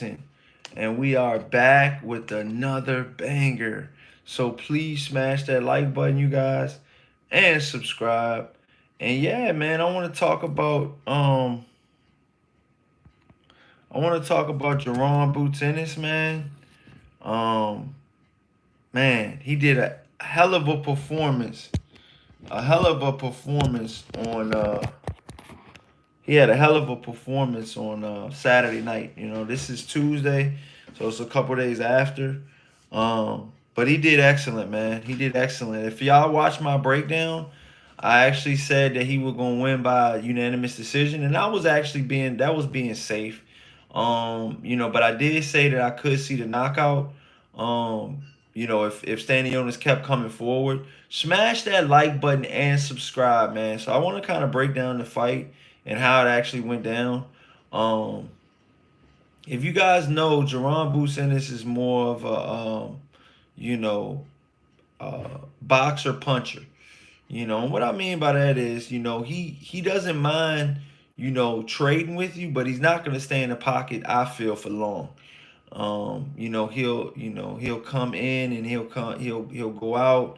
And we are back with another banger. So please smash that like button, you guys, and subscribe. And yeah, man, I want to talk about Jaron Boots Ennis, man. Um Man, he did a hell of a performance. A hell of a performance on he had a hell of a performance on Saturday night. This is Tuesday, so it's a couple days after. But he did excellent, man. He did excellent. If y'all watch my breakdown, I actually said that he was gonna win by unanimous decision, and that was being safe. But I did say that I could see the knockout. If Stanionis kept coming forward, smash that like button and subscribe, man. So I want to kind of break down the fight and how it actually went down. Um, if you guys know, Jaron Boots Ennis is more of a you know, boxer puncher. And what I mean by that is, he doesn't mind, trading with you, but he's not gonna stay in the pocket, I feel, for long. He'll come in and he'll go out.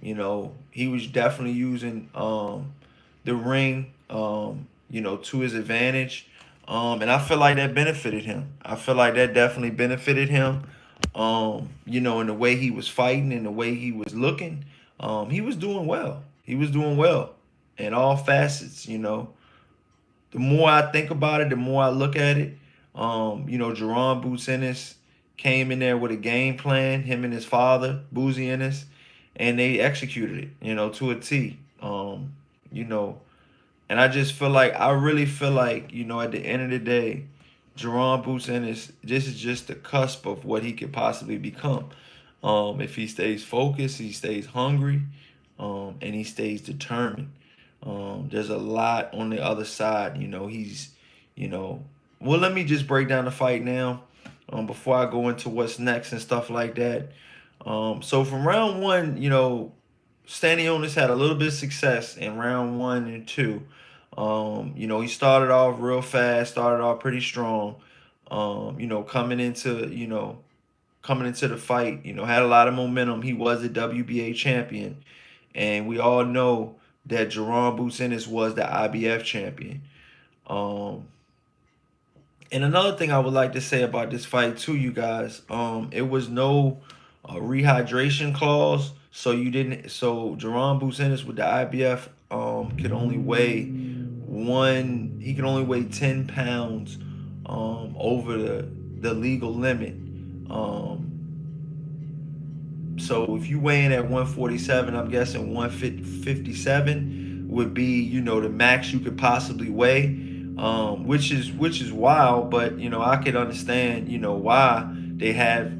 He was definitely using the ring, to his advantage. And I feel like that benefited him. I feel like that definitely benefited him. In the way he was fighting and the way he was looking, he was doing well. He was doing well in all facets. The more I think about it, the more I look at it, Jaron Boots Ennis came in there with a game plan, him and his father, Boozy Ennis, and they executed it, to a T. You know, and I really feel like, at the end of the day, Jaron Boots Ennis, this is just the cusp of what he could possibly become. If he stays focused, he stays hungry, and he stays determined. There's a lot on the other side. You know, well, let me just break down the fight now, before I go into what's next and stuff like that. So from round one, Stanionis had a little bit of success in round one and two. He started off real fast, started off pretty strong. Coming into the fight, had a lot of momentum. He was a WBA champion, and we all know that Jaron Boots Ennis was the IBF champion. Um, and another thing I would like to say about this fight too, you guys, it was no rehydration clause, so you didn't. So Jaron Boots Ennis with the IBF could only weigh one. He could only weigh 10 pounds over the legal limit. So if you weigh in at 147, I'm guessing 157 would be, the max you could possibly weigh, which is wild. But I could understand, why they have,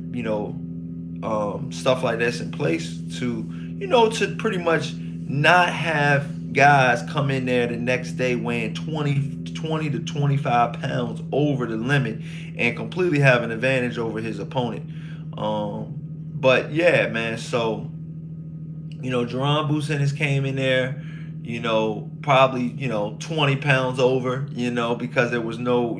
stuff like this in place to pretty much not have guys come in there the next day weighing 20 to 25 pounds over the limit and completely have an advantage over his opponent. But yeah, man. So Jerron Boots Ennis came in there, probably 20 pounds over, because there was no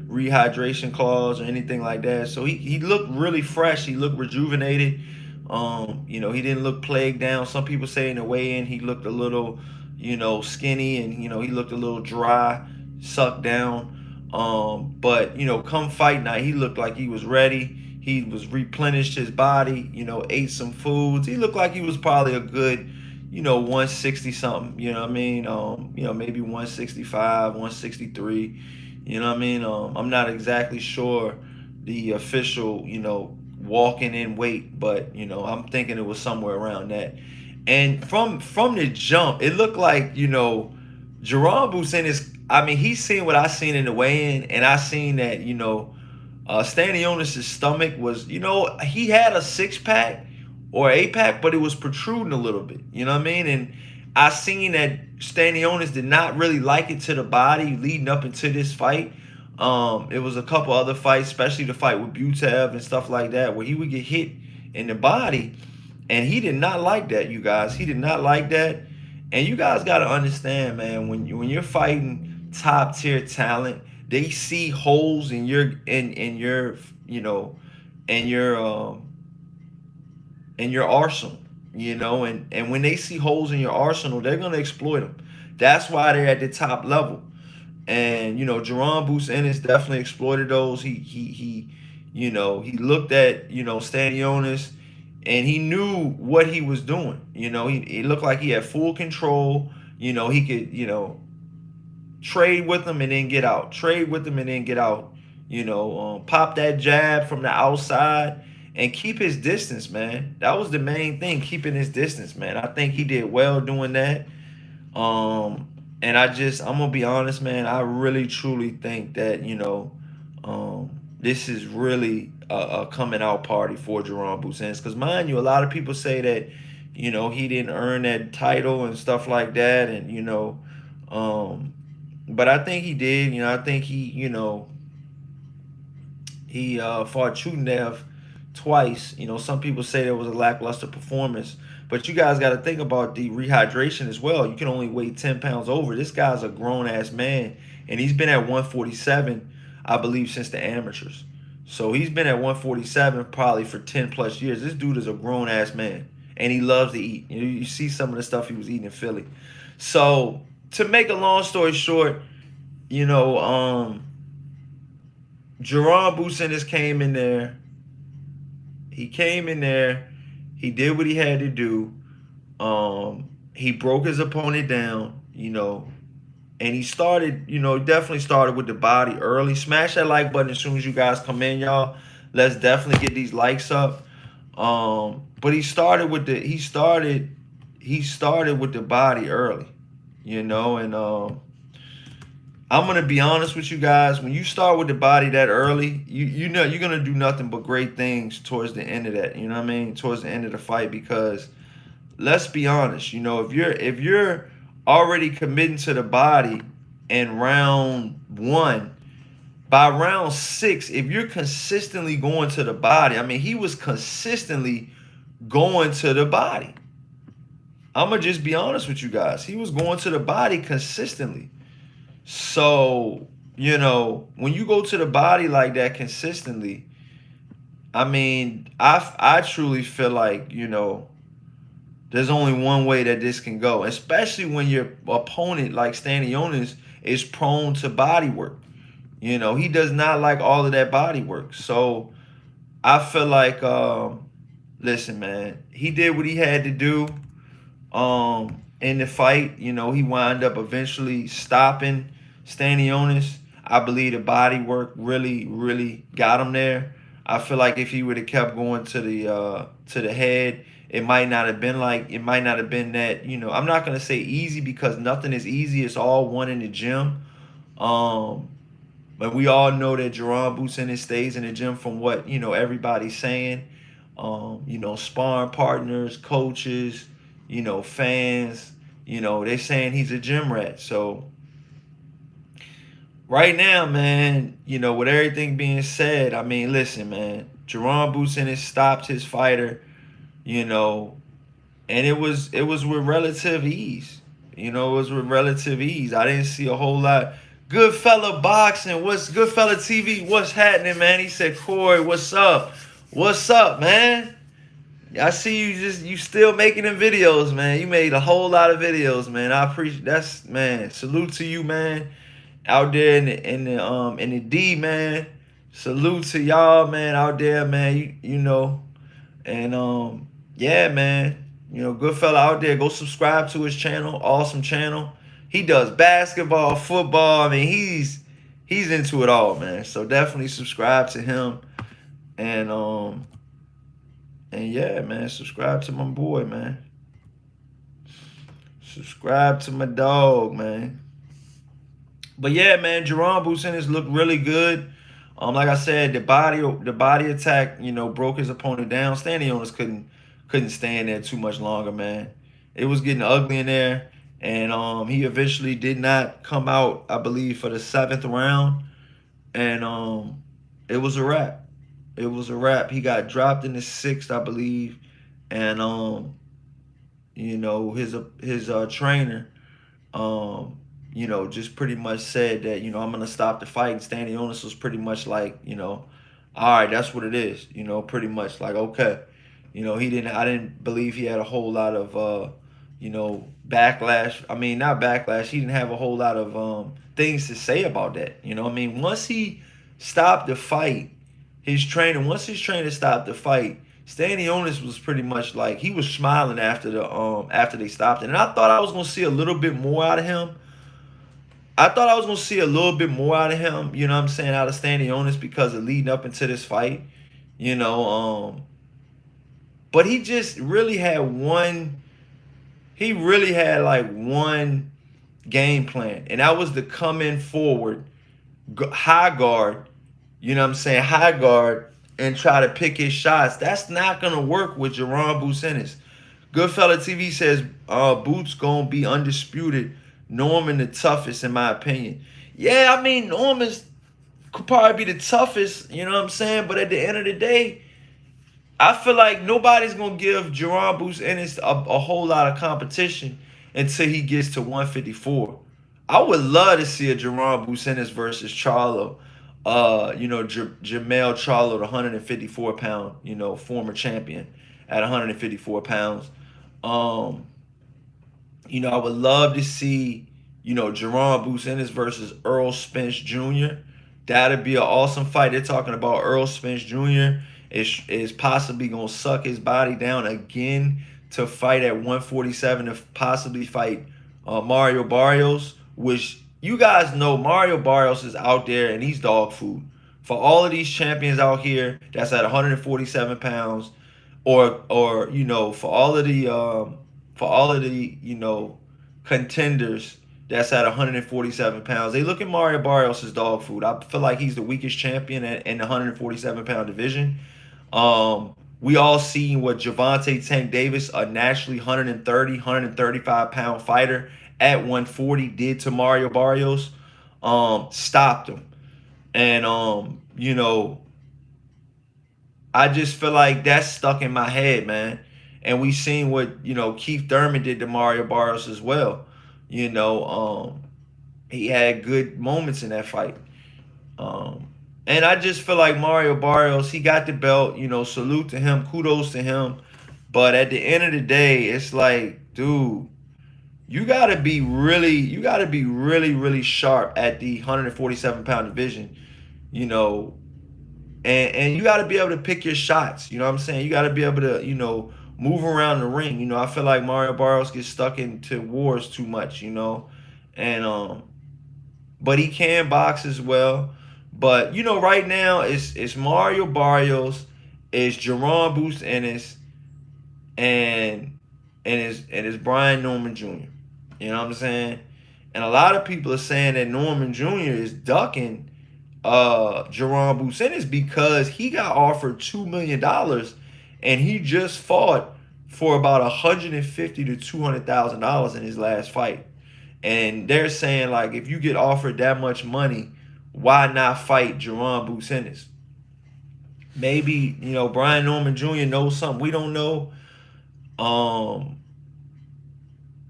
rehydration clause or anything like that. So he looked really fresh. He looked rejuvenated. He didn't look plagued down. Some people say in the weigh-in he looked a little, skinny, and he looked a little dry, sucked down. But come fight night, he looked like he was ready. He was replenished his body, ate some foods. He looked like he was probably a good, 160 something, you know what I mean? Maybe 165, 163, you know what I mean? I'm not exactly sure the official, walking in weight, but I'm thinking it was somewhere around that. And from the jump, it looked like, Jerome Busin is, I mean, he's seen what I seen in the weigh-in, and I seen that, Stanionis' stomach was, he had a six pack or eight pack, but it was protruding a little bit. You know what I mean? And I seen that Stanionis did not really like it to the body leading up into this fight. It was a couple other fights, especially the fight with Butev and stuff like that, where he would get hit in the body, and he did not like that. You guys, he did not like that. And you guys got to understand, man, when you're fighting top tier talent, they see holes in your in your in your arsenal, and when they see holes in your arsenal, they're gonna exploit them. That's why they're at the top level. And Jaron Boots Ennis definitely exploited those. He looked at Stanionis, and he knew what he was doing. He looked like he had full control. He could trade with them and then get out. Trade with them and then get out. Pop that jab from the outside and keep his distance, man. That was the main thing, keeping his distance, man. I think he did well doing that. And I'm gonna be honest, man. I really truly think that this is really a coming out party for Jaron Boots. Because mind you, a lot of people say that he didn't earn that title and stuff like that, and but I think he did. I think he fought Chudenev twice. Some people say there was a lackluster performance, but you guys got to think about the rehydration as well. You can only weigh 10 pounds over. This guy's a grown ass man, and he's been at 147, I believe, since the amateurs. So he's been at 147 probably for 10 plus years. This dude is a grown ass man, and he loves to eat. You see some of the stuff he was eating in Philly. So to make a long story short, Jaron Boots Ennis came in there. He came in there. He did what he had to do. He broke his opponent down, and he started, definitely started with the body early. Smash that like button as soon as you guys come in, y'all. Let's definitely get these likes up. But he started with the body early, and I'm gonna be honest with you guys. When you start with the body that early, you know you're gonna do nothing but great things towards the end of that. You know what I mean? Towards the end of the fight, because let's be honest. If you're already committing to the body in round 1, by round 6, if you're consistently going to the body, I mean, he was consistently going to the body. I'm gonna just be honest with you guys. He was going to the body consistently. So, when you go to the body like that consistently, I mean, I truly feel like, there's only one way that this can go, especially when your opponent, like Stanionis, is prone to body work. He does not like all of that body work. So I feel like, listen, man, he did what he had to do. In the fight, he wound up eventually stopping Stanionis. I believe the body work really, really got him there. I feel like if he would have kept going to the head, it might not have been that, I'm not gonna say easy, because nothing is easy. It's all one in the gym. But we all know that Jaron Boots Ennis stays in the gym, from what everybody's saying. Sparring partners, coaches, fans, they're saying he's a gym rat. So right now, man, with everything being said, I mean, listen, man, Jaron Boots Ennis stopped his fighter, and it was with relative ease. It was with relative ease. I didn't see a whole lot. Good fella boxing. What's good fella TV? What's happening, man? He said, Corey, what's up? What's up, man? I see you still making them videos, man. You made a whole lot of videos, man. I appreciate that's man. Salute to you, man. Out there in the D, man. Salute to y'all, man, out there, man. And yeah, man. Good fella out there. Go subscribe to his channel. Awesome channel. He does basketball, football. I mean, he's into it all, man. So definitely subscribe to him. And yeah, man, subscribe to my boy, man. Subscribe to my dog, man. But yeah, man, Jaron Boots Ennis looked really good. Like I said, the body attack, broke his opponent down. Stanionis couldn't stand there too much longer, man. It was getting ugly in there, and he eventually did not come out, I believe, for the 7th round, and it was a wrap. It was a wrap. He got dropped in the 6th, I believe, and his trainer just pretty much said that, I'm gonna stop the fight. And Stanionis was pretty much like, all right, that's what it is. Pretty much like, okay. I didn't believe he had a whole lot of backlash. I mean, not backlash. He didn't have a whole lot of things to say about that. I mean, once he stopped the fight, once his trainer stopped the fight, Stanionis was pretty much like he was smiling after they stopped it. And I thought I was gonna see a little bit more out of him. I thought I was gonna see a little bit more out of him, you know what I'm saying, out of Stanionis because of leading up into this fight. You know, but he really had like one game plan, and that was to come in forward, high guard, you know what I'm saying, high guard, and try to pick his shots. That's not gonna work with Jaron Ennis. Goodfella TV says Boots gonna be undisputed. Norman the toughest in my opinion. Yeah, I mean Norman's could probably be the toughest, you know what I'm saying? But at the end of the day, I feel like nobody's gonna give Jaron Boots Ennis a whole lot of competition until he gets to 154. I would love to see a Jaron Boots Ennis versus Charlo. Jamel Charlo, the 154 pound, former champion at 154 pounds. Um, I would love to see, Jerron Boots Ennis versus Earl Spence Jr. That'd be an awesome fight. They're talking about Earl Spence Jr. is possibly gonna suck his body down again to fight at 147 to possibly fight Mario Barrios, which you guys know Mario Barrios is out there and he's dog food. For all of these champions out here that's at 147 pounds, or for all of the contenders that's at 147 pounds. They look at Mario Barrios as dog food. I feel like he's the weakest champion in the 147 pound division. We all seen what Javante Tank Davis, a naturally 135 pound fighter at 140, did to Mario Barrios. Stopped him. And I just feel like that's stuck in my head, man. And we seen what, Keith Thurman did to Mario Barrios as well. You know, he had good moments in that fight. And I just feel like Mario Barrios, he got the belt, salute to him, kudos to him. But at the end of the day, it's like, dude, you gotta be really, really sharp at the 147 pound division, you know, and you gotta be able to pick your shots. You know what I'm saying? You gotta be able to, move around the ring. I feel like Mario Barrios gets stuck into wars too much, and but he can box as well. But right now it's Mario Barrios, it's Jerron Boots Ennis, and it's Brian Norman Jr. You know what I'm saying? And a lot of people are saying that Norman Jr. is ducking Jerron Boots Ennis because he got offered $2 million and he just fought for about 150 to $200,000 in his last fight. And they're saying, like, if you get offered that much money, why not fight Jerron Boots Ennis? Maybe, Brian Norman Jr. knows something we don't know.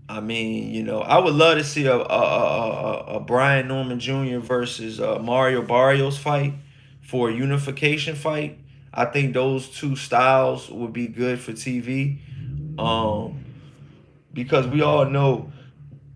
I mean, I would love to see a Brian Norman Jr. versus Mario Barrios fight for a unification fight. I think those two styles would be good for TV. Um, because we all know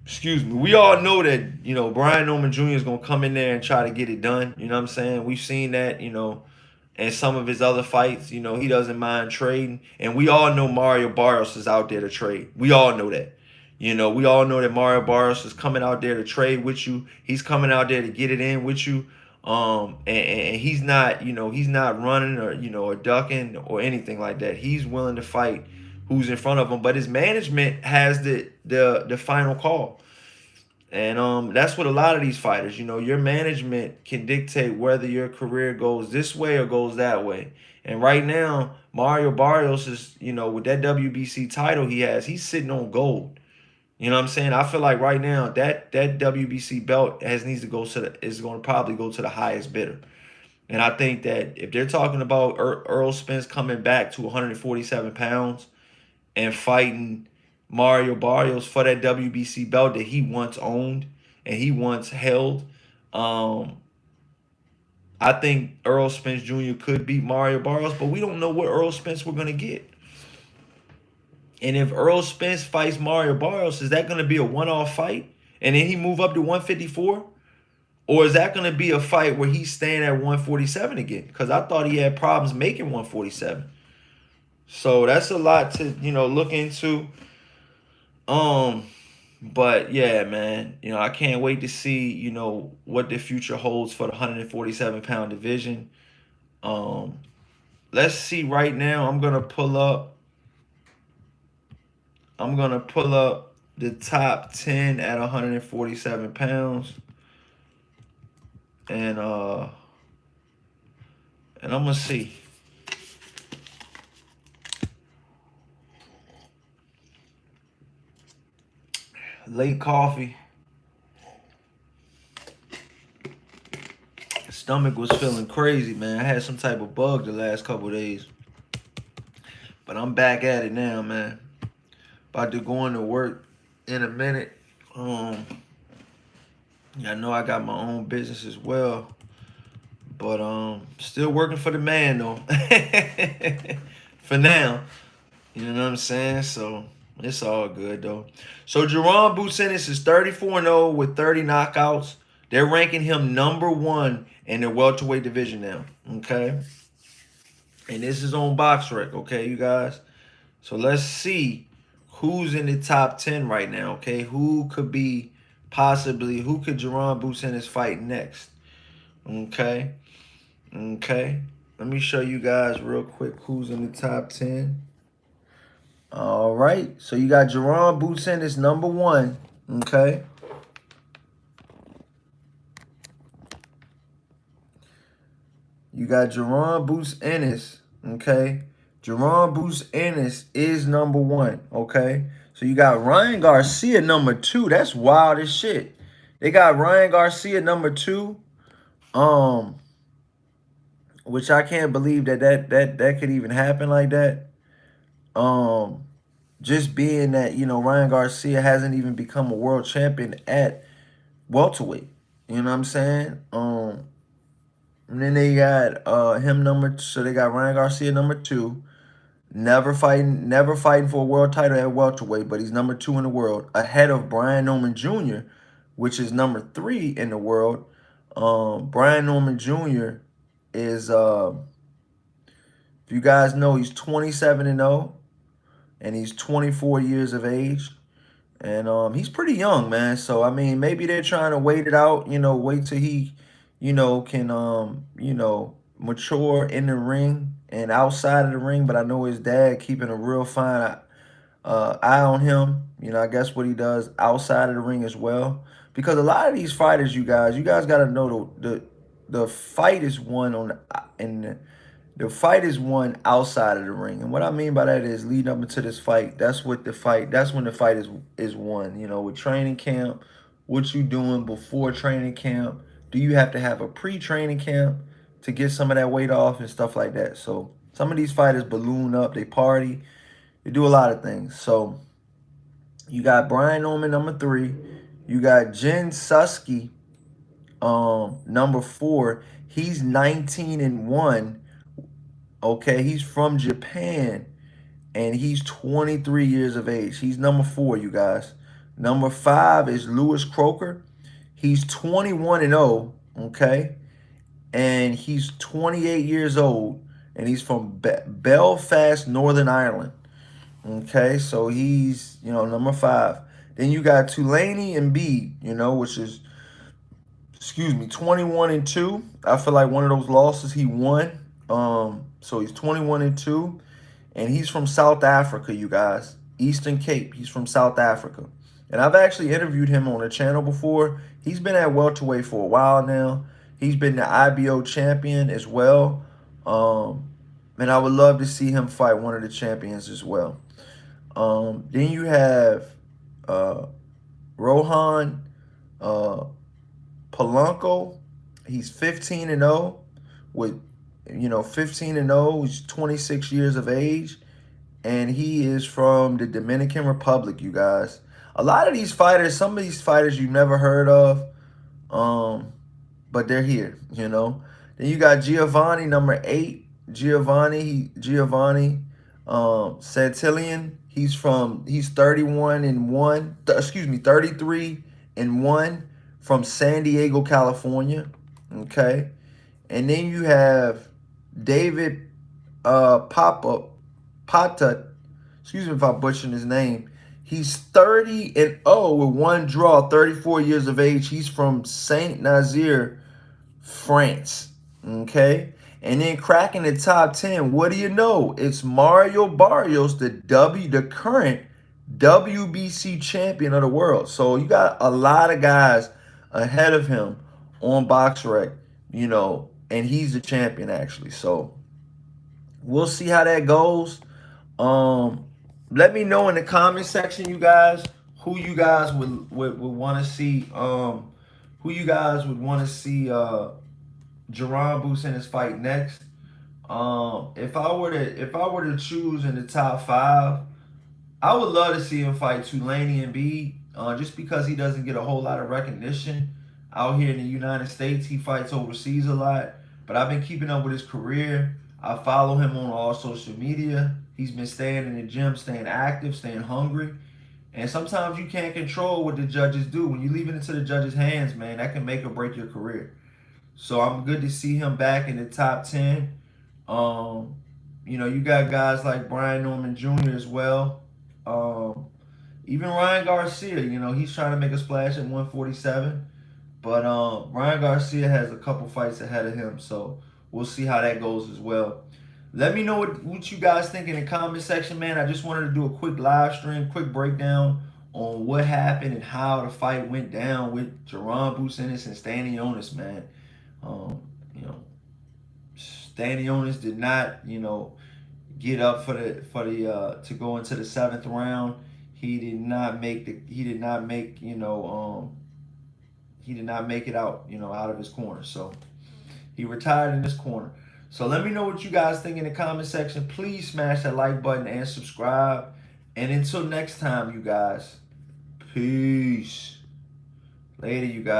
that, Brian Norman Jr. is gonna come in there and try to get it done. You know what I'm saying? We've seen that, in some of his other fights, he doesn't mind trading. And we all know Mario Barrios is out there to trade. We all know that. We all know that Mario Barrios is coming out there to trade with you. He's coming out there to get it in with you. And he's not, he's not running or ducking or anything like that. He's willing to fight who's in front of him, but his management has the final call. And that's what a lot of these fighters, your management can dictate whether your career goes this way or goes that way. And right now, Mario Barrios is, with that WBC title he has, he's sitting on gold. You know what I'm saying? I feel like right now that WBC belt is going to probably go to the highest bidder. And I think that if they're talking about Earl Spence coming back to 147 pounds and fighting Mario Barrios for that WBC belt that he once owned, and he once held. Um, I think Earl Spence Jr. could beat Mario Barrios, but we don't know what Earl Spence we're gonna get. And if Earl Spence fights Mario Barrios, is that gonna be a one-off fight, and then he move up to 154? Or is that going to be a fight where he's staying at 147 again? Because I thought he had problems making 147. So that's a lot to, look into. Um, but yeah, man, I can't wait to see, what the future holds for the 147-pound division. Um, let's see right now. I'm gonna pull up the top 10 at 147 pounds. And I'm gonna see. Late coffee. Stomach was feeling crazy, man. I had some type of bug the last couple days. But I'm back at it now, man. About to go into work in a minute. I know I got my own business as well. But still working for the man though. For now. You know what I'm saying? So it's all good though. So Jaron Ennis is 34-0 with 30 knockouts. They're ranking him number 1 in the welterweight division now. Okay. And this is on BoxRec, okay, you guys? So let's see who's in the top 10 right now, okay? Who could Jaron Ennis fight next? Okay. Okay. Let me show you guys real quick who's in the top 10. All right. So you got Jaron Ennis number 1. Okay. You got Jaron Ennis. Okay. Jaron Ennis is number 1. Okay. So you got Ryan Garcia number 2. That's wild as shit. They got Ryan Garcia number 2. Which I can't believe that could even happen like that. Just being that, Ryan Garcia hasn't even become a world champion at welterweight. You know what I'm saying? And then they got him so they got Ryan Garcia number 2. Never fighting for a world title at welterweight, but he's number 2 in the world, ahead of Brian Norman Jr., which is number 3 in the world. Brian Norman Jr. is if you guys know, he's 27-0, and he's 24 years of age. And he's pretty young, man. So I mean, maybe they're trying to wait it out, wait till he, can mature in the ring and outside of the ring. But I know his dad keeping a real fine eye on him. I guess what he does outside of the ring as well. Because a lot of these fighters, you guys got to know the fight is won the fight is won outside of the ring. And what I mean by that is leading up into this fight, that's when the fight is won. With training camp, what you doing before training camp. Do you have to have a pre-training camp to get some of that weight off and stuff like that? So some of these fighters balloon up, they party, they do a lot of things. So you got Brian Norman number 3. You got Jen Suski number 4. He's 19-1. Okay, he's from Japan, and he's 23 years of age. He's number 4, you guys. Number 5 is Lewis Croker. He's 21-0, okay? And he's 28 years old, and he's from Belfast, Northern Ireland. Okay, so he's, number 5. Then you got Tulaney and Embiid, which is, 21-2. I feel like one of those losses he won. So he's 21-2, and he's from South Africa, you guys. Eastern Cape. He's from South Africa. And I've actually interviewed him on the channel before. He's been at welterweight for a while now. He's been the IBO champion as well. And I would love to see him fight one of the champions as well. Then you have Rohan Polanco. He's 15-0 with 15-0. He's 26 years of age, and he is from the Dominican Republic, you guys. A lot of these fighters, some of these fighters you never heard of, um, but they're here, you know. Then you got Giovanni, number 8. Giovanni Santillion. He's 31 and 1, excuse me, 33 and 1 from San Diego, California. Okay. And then you have David Pata, excuse me if I'm butchering his name. He's 30 and 0 with one draw, 34 years of age. He's from Saint Nazaire, France. Okay. And then cracking the top 10, what do you know? It's Mario Barrios, the current WBC champion of the world. So you got a lot of guys ahead of him on BoxRec, you know, and he's the champion actually. So we'll see how that goes. Um, Let me know in the comment section, you guys, who you guys would want to see. Who you guys would want to see Jaron Boots in his fight next. If I were to choose in the top 5, I would love to see him fight Tulane and B, just because he doesn't get a whole lot of recognition out here in the United States. He fights overseas a lot, but I've been keeping up with his career. I follow him on all social media. He's been staying in the gym, staying active, staying hungry. And sometimes you can't control what the judges do. When you leave it into the judges' hands, man, that can make or break your career. So I'm good to see him back in the top 10. Um, you got guys like Brian Norman Jr. as well. Um, Even Ryan Garcia, he's trying to make a splash at 147. But Ryan Garcia has a couple fights ahead of him, so we'll see how that goes as well. Let me know what you guys think in the comment section, man. I just wanted to do a quick live stream, quick breakdown on what happened and how the fight went down with Jaron Boots Ennis and Stanionis, man. Um, you know, Stanionis did not, get up for the to go into the 7th round. He did not make it out, out of his corner. So he retired in this corner. So let me know what you guys think in the comment section. Please smash that like button and subscribe. And until next time, you guys, peace. Later, you guys.